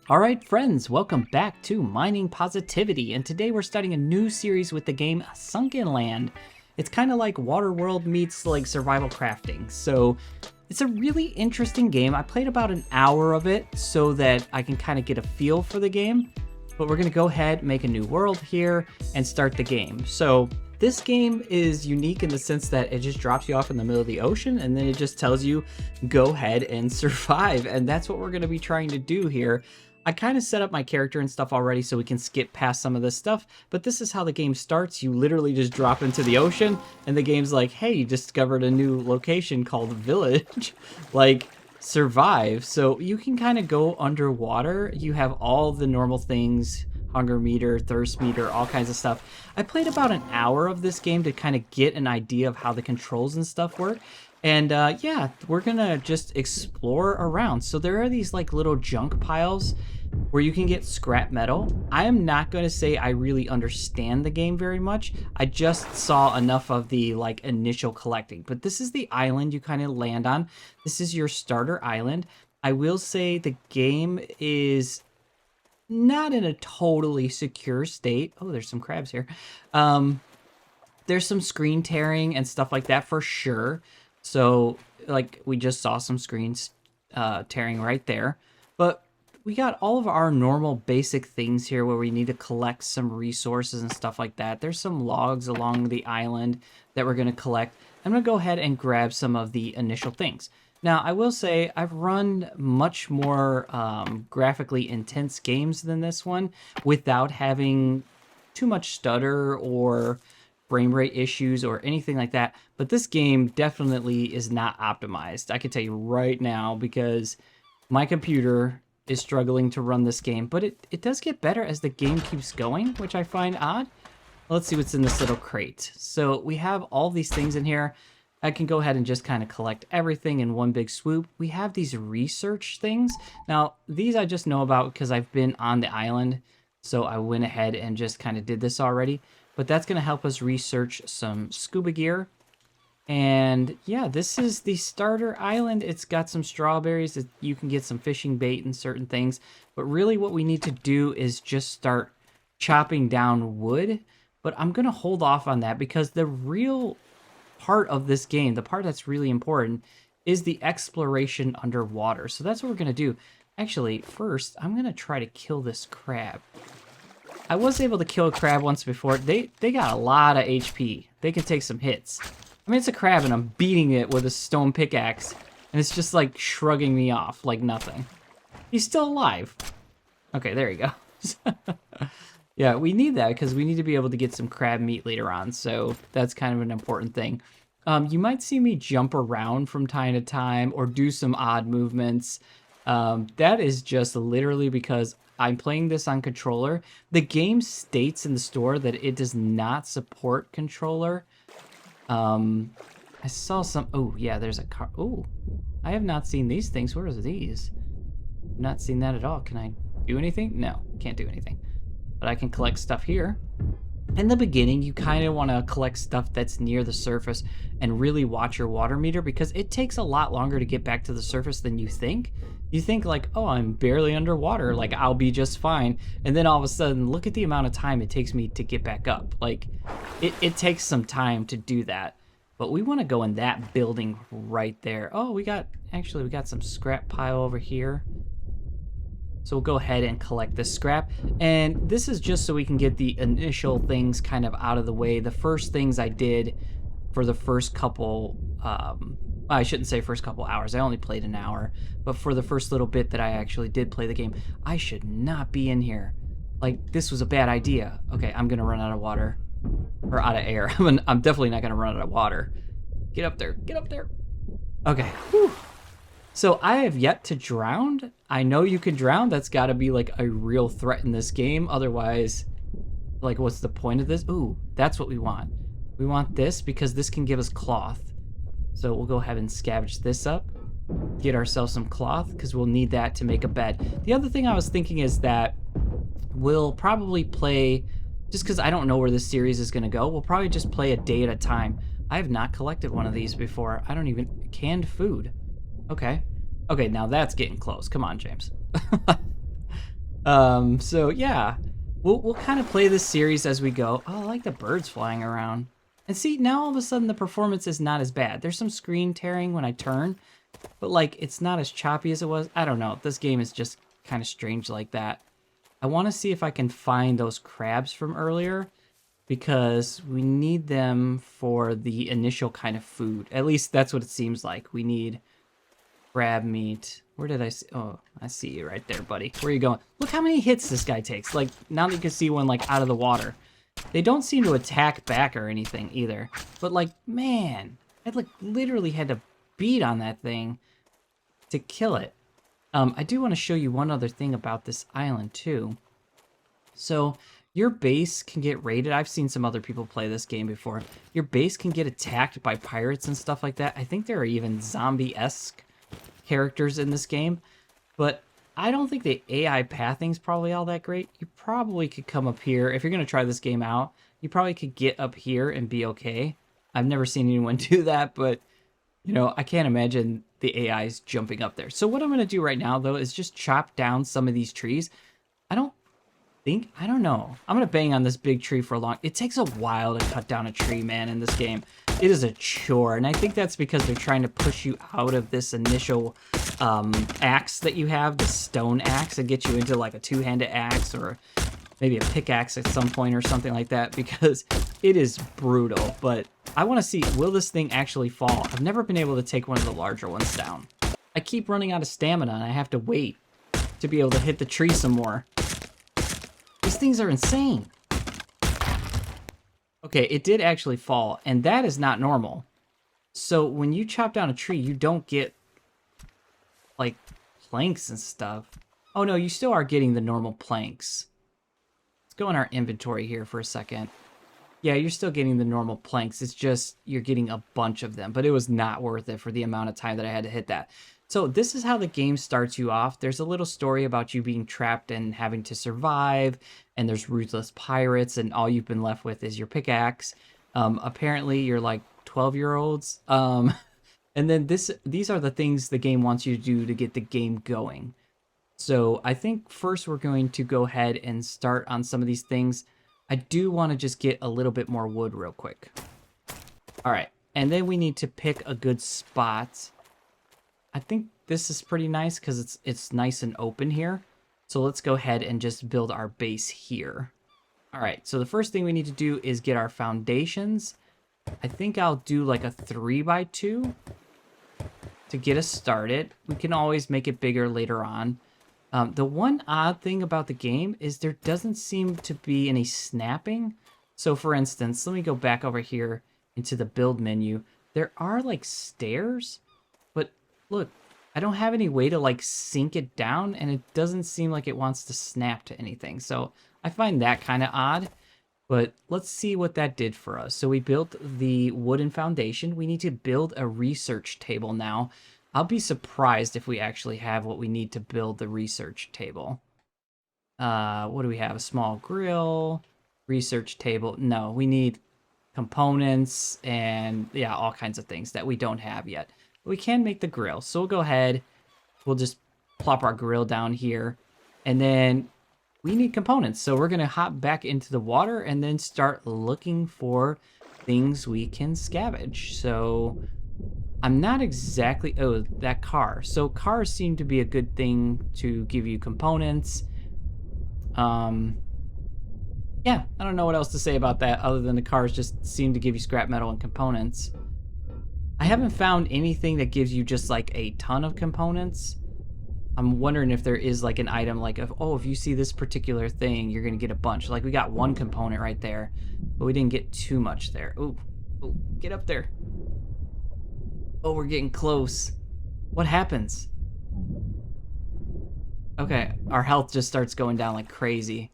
Alright friends, welcome back to Mining Positivity, and today we're starting a new series with the game Sunkenland. It's kind of like Waterworld meets like survival crafting, so it's a really interesting game. I played about an hour of it so that I can kind of get a feel for the game, but we're going to go ahead, make a new world here, and start the game. So this game is unique in the sense that it just drops you off in the middle of the ocean and then it just tells you go ahead and survive, and that's what we're going to be trying to do here. I kind of set up my character and stuff already so we can skip past some of this stuff, but this is how the game starts. You literally just drop into the ocean and the game's like, hey, you discovered a new location called Village. Like, survive. So you can kind of go underwater. You have all the normal things, hunger meter, thirst meter, all kinds of stuff. I played about an hour of this game to kind of get an idea of how the controls and stuff work. And yeah, we're gonna just explore around. So there are these like little junk piles where you can get scrap metal. I am not going to say I really understand the game very much. I just saw enough of the like initial collecting. But this is the island you kind of land on. This is your starter island. I will say the game is not in a totally secure state. Oh, there's some crabs here. There's some screen tearing and stuff like that for sure. So, like, we just saw some screens tearing right there. But we got all of our normal basic things here where we need to collect some resources and stuff like that. There's some logs along the island that we're going to collect. I'm going to go ahead and grab some of the initial things. Now, I will say I've run much more graphically intense games than this one without having too much stutter or frame rate issues or anything like that, but this game definitely is not optimized. I can tell you right now because my computer is struggling to run this game, but it does get better as the game keeps going, which I find odd. Let's see what's in this little crate. So we have all these things in here. I can go ahead and just kind of collect everything in one big swoop. We have these research things. Now, these I just know about because I've been on the island, so I went ahead and just kind of did this already. But that's going to help us research some scuba gear. And yeah, this is the starter island. It's got some strawberries. You can get some fishing bait and certain things. But really what we need to do is just start chopping down wood. But I'm going to hold off on that because the real part of this game, the part that's really important, is the exploration underwater. So that's what we're going to do. Actually, first, I'm going to try to kill this crab. I was able to kill a crab once before. They got a lot of HP. They can take some hits. I mean, it's a crab and I'm beating it with a stone pickaxe. And it's just like shrugging me off like nothing. He's still alive. Okay, there you go. Yeah, we need that because we need to be able to get some crab meat later on. So that's kind of an important thing. You might see me jump around from time to time or do some odd movements. That is just literally because I'm playing this on controller. The game states in the store that it does not support controller. I saw some... Oh, yeah, there's a car. Oh, I have not seen these things. Where are these? Not seen that at all. Can I do anything? No, can't do anything. But I can collect stuff here. In the beginning, you kind of want to collect stuff that's near the surface and really watch your water meter because it takes a lot longer to get back to the surface than you think. You think like, oh, I'm barely underwater, like I'll be just fine. And then all of a sudden, look at the amount of time it takes me to get back up. Like, it takes some time to do that. But we want to go in that building right there. Oh, we got some scrap pile over here. So we'll go ahead and collect this scrap. And this is just so we can get the initial things kind of out of the way. The first things I did for the first couple, I shouldn't say first couple hours. I only played an hour. But for the first little bit that I actually did play the game, I should not be in here. Like, this was a bad idea. Okay, I'm going to run out of water. Or out of air. I'm definitely not going to run out of water. Get up there. Get up there. Okay. Whew. So I have yet to drown. I know you can drown. That's got to be like a real threat in this game. Otherwise, like, what's the point of this? Ooh, that's what we want. We want this because this can give us cloth. So we'll go ahead and scavenge this up. Get ourselves some cloth because we'll need that to make a bed. The other thing I was thinking is that we'll probably play, just because I don't know where this series is going to go, we'll probably just play a day at a time. I have not collected one of these before. I don't even... Canned food. Okay. Okay, now that's getting close. Come on, James. So yeah, we'll kind of play this series as we go. Oh, I like the birds flying around. And see, now all of a sudden the performance is not as bad. There's some screen tearing when I turn, but like it's not as choppy as it was. I don't know. This game is just kind of strange like that. I want to see if I can find those crabs from earlier because we need them for the initial kind of food. At least that's what it seems like. We need crab meat. Where did I see? Oh, I see you right there, buddy. Where are you going? Look how many hits this guy takes. Like, now that you can see one, like, out of the water. They don't seem to attack back or anything either. But, like, man, I, like, literally had to beat on that thing to kill it. I do want to show you one other thing about this island, too. So, your base can get raided. I've seen some other people play this game before. Your base can get attacked by pirates and stuff like that. I think there are even zombie-esque characters in this game, but I don't think the AI pathing's probably all that great. You probably could come up here. If you're going to try this game out, you probably could get up here and be okay. I've never seen anyone do that, but, you know, I can't imagine the AI's jumping up there. So what I'm going to do right now, though, is just chop down some of these trees. I don't know. I'm going to bang on this big tree for a long... It takes a while to cut down a tree, man, in this game. It is a chore, and I think that's because they're trying to push you out of this initial axe that you have, the stone axe, and get you into, like, a two-handed axe or maybe a pickaxe at some point or something like that, because it is brutal. But I want to see, will this thing actually fall? I've never been able to take one of the larger ones down. I keep running out of stamina, and I have to wait to be able to hit the tree some more. These things are insane. Okay, it did actually fall, and that is not normal. So when you chop down a tree, you don't get, like, planks and stuff. Oh, no, you still are getting the normal planks. Let's go in our inventory here for a second. Yeah, you're still getting the normal planks. It's just you're getting a bunch of them, but it was not worth it for the amount of time that I had to hit that. So this is how the game starts you off. There's a little story about you being trapped and having to survive, and there's ruthless pirates, and all you've been left with is your pickaxe. Apparently, you're like 12-year-olds. And then these are the things the game wants you to do to get the game going. So I think first we're going to go ahead and start on some of these things. I do want to just get a little bit more wood real quick. All right, and then we need to pick a good spot. I think this is pretty nice because it's nice and open here. So let's go ahead and just build our base here. All right, so the first thing we need to do is get our foundations. I think I'll do like a 3x2 to get us started. We can always make it bigger later on. The one odd thing about the game is there doesn't seem to be any snapping. So for instance, let me go back over here into the build menu. There are like stairs, but look, I don't have any way to like sink it down, and it doesn't seem like it wants to snap to anything. So I find that kind of odd, but let's see what that did for us. So we built the wooden foundation. We need to build a research table now. I'll be surprised if we actually have what we need to build the research table. What do we have? A small grill, research table. No, we need components and yeah, all kinds of things that we don't have yet. But we can make the grill. So we'll go ahead. We'll just plop our grill down here. And then we need components. So we're going to hop back into the water and then start looking for things we can scavenge. So I'm not exactly... Oh, that car. So cars seem to be a good thing to give you components. Yeah, I don't know what else to say about that other than the cars just seem to give you scrap metal and components. I haven't found anything that gives you just like a ton of components. I'm wondering if there is like an item like, if you see this particular thing, you're going to get a bunch. Like we got one component right there, but we didn't get too much there. Ooh, get up there. Oh, we're getting close. What happens? Okay, our health just starts going down like crazy.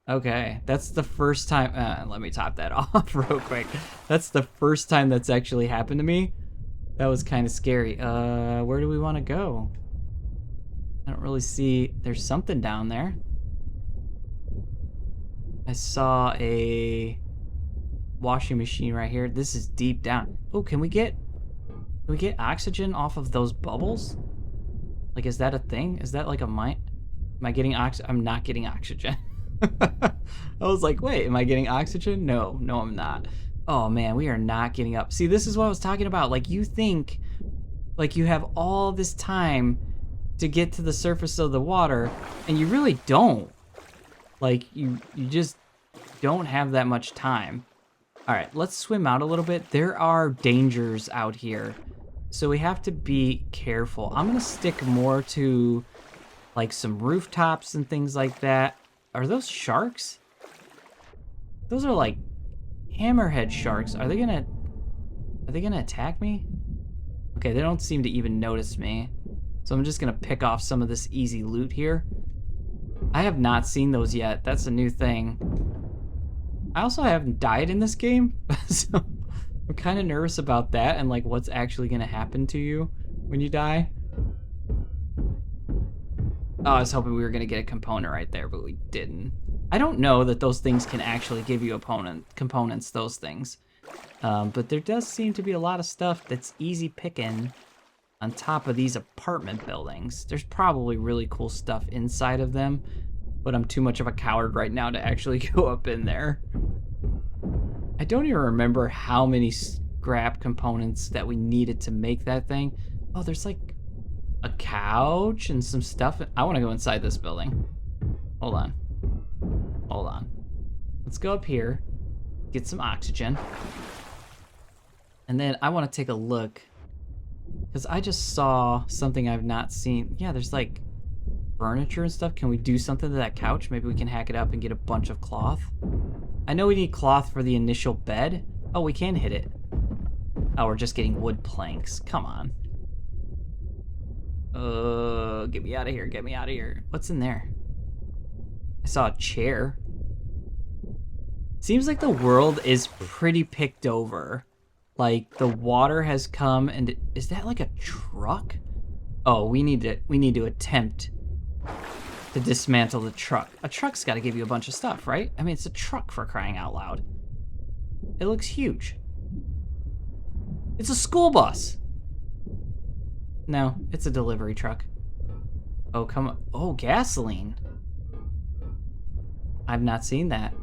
Okay, that's the first time... let me top that off real quick. That's the first time that's actually happened to me. That was kind of scary. Where do we want to go? I don't really see... There's something down there. I saw a washing machine right here. This is deep down. Oh, can we get oxygen off of those bubbles? Like, is that a thing? Is that like a mine? Am I getting oxygen? I'm not getting oxygen. I was like, wait, am I getting oxygen? No, I'm not. Oh man, we are not getting up. See, this is what I was talking about. Like, you think like you have all this time to get to the surface of the water, and you really don't. Like, you just don't have that much time. All right, let's swim out a little bit. There are dangers out here, so we have to be careful. I'm gonna stick more to like some rooftops and things like that. Are those sharks? Those are like hammerhead sharks. Are they gonna attack me? Okay, they don't seem to even notice me. So I'm just gonna pick off some of this easy loot here. I have not seen those yet. That's a new thing. I also haven't died in this game, so I'm kind of nervous about that and like what's actually gonna happen to you when you die. Oh, I was hoping we were gonna get a component right there, but we didn't. I don't know that those things can actually give you components, those things. But there does seem to be a lot of stuff that's easy picking on top of these apartment buildings. There's probably really cool stuff inside of them, but I'm too much of a coward right now to actually go up in there. I don't even remember how many scrap components that we needed to make that thing. Oh, there's like a couch and some stuff. I want to go inside this building. Hold on. Let's go up here, get some oxygen. And then I want to take a look, because I just saw something I've not seen. Yeah, there's like furniture and stuff. Can we do something to that couch? Maybe we can hack it up and get a bunch of cloth. I know we need cloth for the initial bed. Oh, we can hit it. Oh, we're just getting wood planks. Come on. Get me out of here. Get me out of here. What's in there? I saw a chair. Seems like the world is pretty picked over. Like, the water has come, and is that like a truck? Oh, we need to attempt to dismantle the truck. A truck's got to give you a bunch of stuff, right? I mean, it's a truck, for crying out loud. It looks huge. It's a school bus. No, it's a delivery truck. Oh, come on. Oh, gasoline. I've not seen that.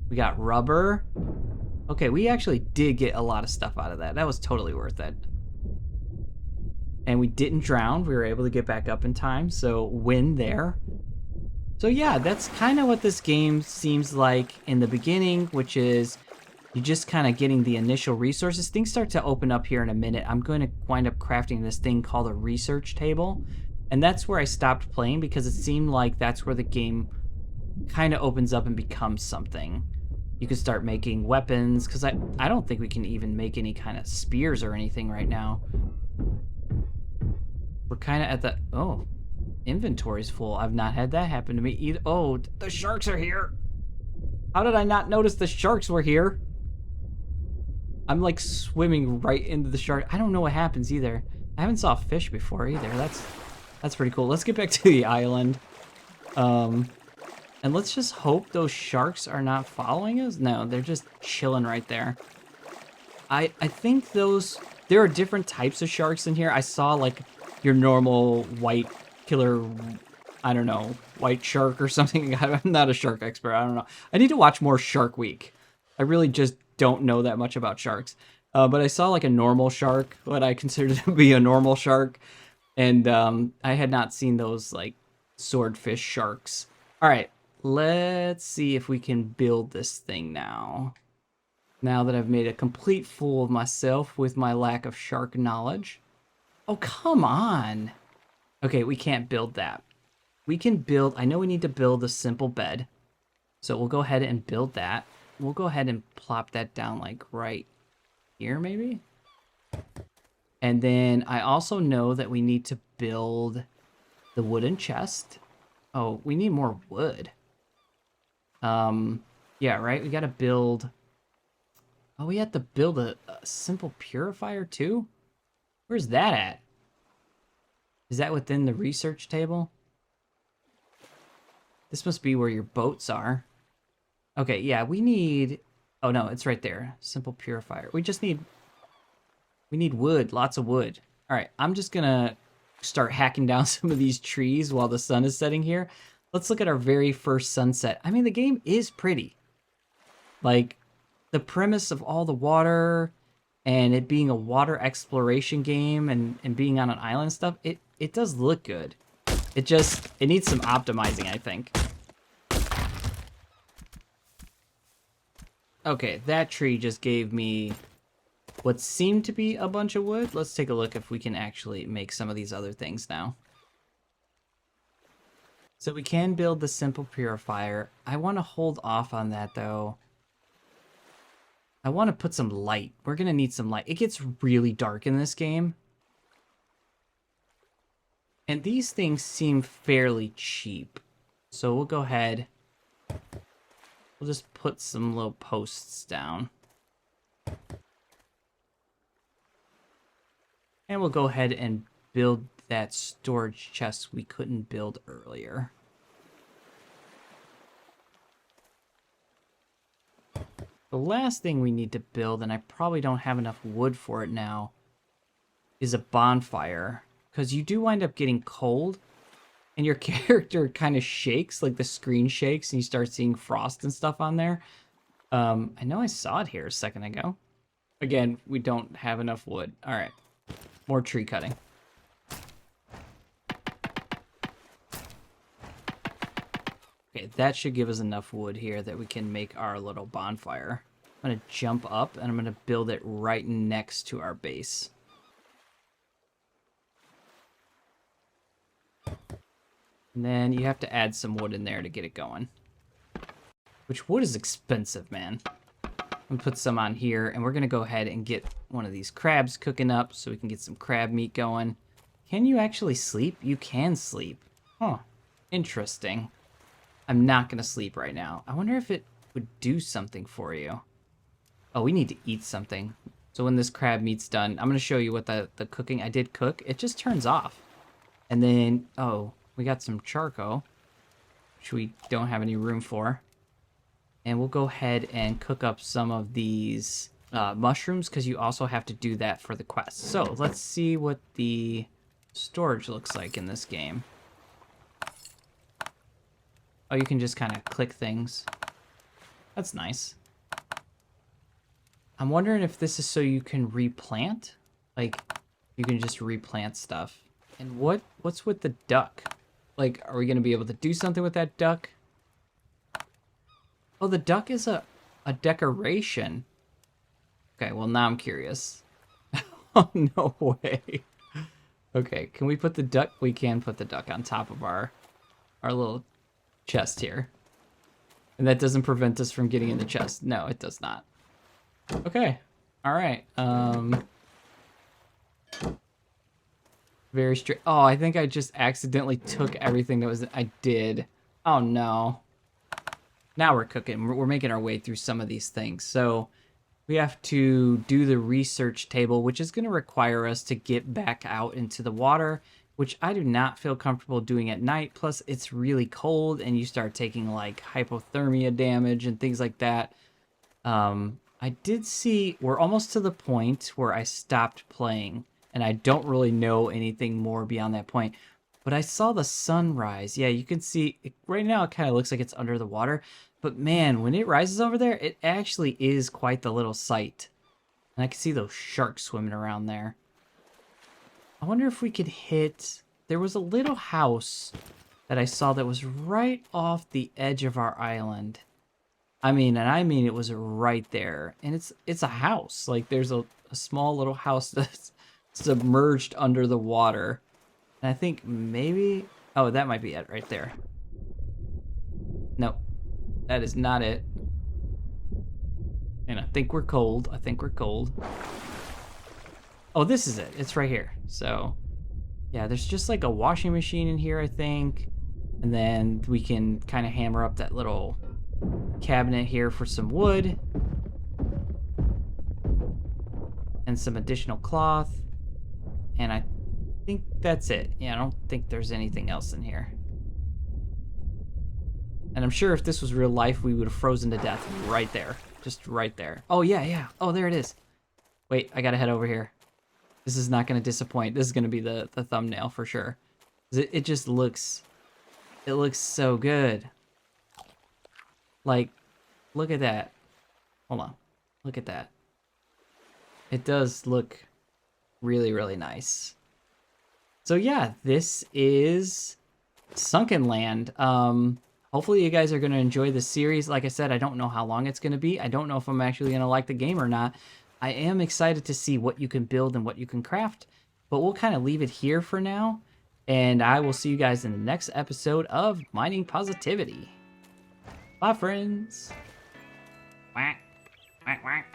We got rubber. Okay, we actually did get a lot of stuff out of that. That was totally worth it. And we didn't drown. We were able to get back up in time, so win there. So yeah, that's kind of what this game seems like in the beginning, which is you're just kind of getting the initial resources. Things start to open up here in a minute. I'm going to wind up crafting this thing called a research table. And that's where I stopped playing, because it seemed like that's where the game kind of opens up and becomes something. You can start making weapons, because I don't think we can even make any kind of spears or anything right now. We're kind of at the... Oh, inventory's full. I've not had that happen to me either. Oh, the sharks are here. How did I not notice the sharks were here? I'm like swimming right into the shark. I don't know what happens either. I haven't saw a fish before either. That's pretty cool. Let's get back to the island. And let's just hope those sharks are not following us. No, they're just chilling right there. I think there are different types of sharks in here. I saw like your normal white killer, I don't know, white shark or something. I'm not a shark expert. I don't know. I need to watch more Shark Week. I really just don't know that much about sharks. But I saw like a normal shark, what I consider to be a normal shark. And I had not seen those like swordfish sharks. All right, let's see if we can build this thing now. Now that I've made a complete fool of myself with my lack of shark knowledge. Oh, come on. Okay, we can't build that. We can build, I know we need to build a simple bed. So we'll go ahead and build that. We'll go ahead and plop that down like right here maybe. And then I also know that we need to build the wooden chest. Oh, we need more wood. Yeah, right? We gotta build... Oh, we have to build a simple purifier too? Where's that at? Is that within the research table? This must be where your boats are. Okay, yeah, we need... Oh no, it's right there. Simple purifier. We need wood, lots of wood. All right, I'm just gonna start hacking down some of these trees while the sun is setting here. Let's look at our very first sunset. I mean, the game is pretty. Like, the premise of all the water and it being a water exploration game and being on an island and stuff, it does look good. It needs some optimizing, I think. Okay, that tree just gave me what seemed to be a bunch of wood. Let's take a look if we can actually make some of these other things now. So we can build the simple purifier. I want to hold off on that though. I want to put some light. We're going to need some light. It gets really dark in this game. And these things seem fairly cheap. So we'll go ahead. We'll just put some little posts down. And we'll go ahead and build that storage chest we couldn't build earlier. The last thing we need to build, and I probably don't have enough wood for it now, is a bonfire. Because you do wind up getting cold, and your character kind of shakes, like the screen shakes, and you start seeing frost and stuff on there. I know I saw it here a second ago. Again, we don't have enough wood. All right, more tree cutting. Okay, that should give us enough wood here that we can make our little bonfire. I'm going to jump up, and I'm going to build it right next to our base. And then you have to add some wood in there to get it going. Which wood is expensive, man. I'm going to put some on here, and we're going to go ahead and get one of these crabs cooking up so we can get some crab meat going. Can you actually sleep? You can sleep. Huh. Interesting. I'm not going to sleep right now. I wonder if it would do something for you. Oh, we need to eat something. So when this crab meat's done, I'm going to show you what the cooking I did cook. It just turns off. And then, oh, we got some charcoal, which we don't have any room for. And we'll go ahead and cook up some of these mushrooms, because you also have to do that for the quest. So let's see what the storage looks like in this game. Oh, you can just kind of click things. That's nice. I'm wondering if this is so you can replant? Like, you can just replant stuff. And what's with the duck? Like, are we going to be able to do something with that duck? Oh, the duck is a decoration. Okay, well, now I'm curious. Oh, no way. Okay, can we put the duck? We can put the duck on top of our little chest here. And that doesn't prevent us from getting in the chest. No, it does not. Okay. All right. Very straight. Oh, I think I just accidentally took everything that was... I did. Oh, no. Now we're cooking. We're making our way through some of these things. So we have to do the research table, which is going to require us to get back out into the water, which I do not feel comfortable doing at night. Plus, it's really cold, and you start taking, like, hypothermia damage and things like that. I did see... We're almost to the point where I stopped playing, and I don't really know anything more beyond that point. But I saw the sunrise. Yeah, you can see... Right now, it kind of looks like it's under the water. But, man, when it rises over there, it actually is quite the little sight. And I can see those sharks swimming around there. I wonder if we could hit... There was a little house that I saw that was right off the edge of our island. I mean it was right there. And it's a house. Like, there's a small little house that's submerged under the water. And I think maybe... Oh, that might be it right there. No, that is not it. And I think we're cold. I think we're cold. Oh, this is it. It's right here. So, yeah, there's just like a washing machine in here, I think. And then we can kind of hammer up that little cabinet here for some wood. And some additional cloth. And I think that's it. Yeah, I don't think there's anything else in here. And I'm sure if this was real life, we would have frozen to death right there. Just right there. Oh, yeah, yeah. Oh, there it is. Wait, I gotta head over here. This is not going to disappoint. This is going to be the thumbnail for sure. It just looks, it looks so good. Like, look at that. Hold on. Look at that. It does look really, really nice. So yeah, this is Sunkenland. Hopefully you guys are going to enjoy the series. Like I said, I don't know how long it's going to be. I don't know if I'm actually going to like the game or not. I am excited to see what you can build and what you can craft, but we'll kind of leave it here for now. And I will see you guys in the next episode of Mining Positivity. Bye, friends. Quack, quack, quack.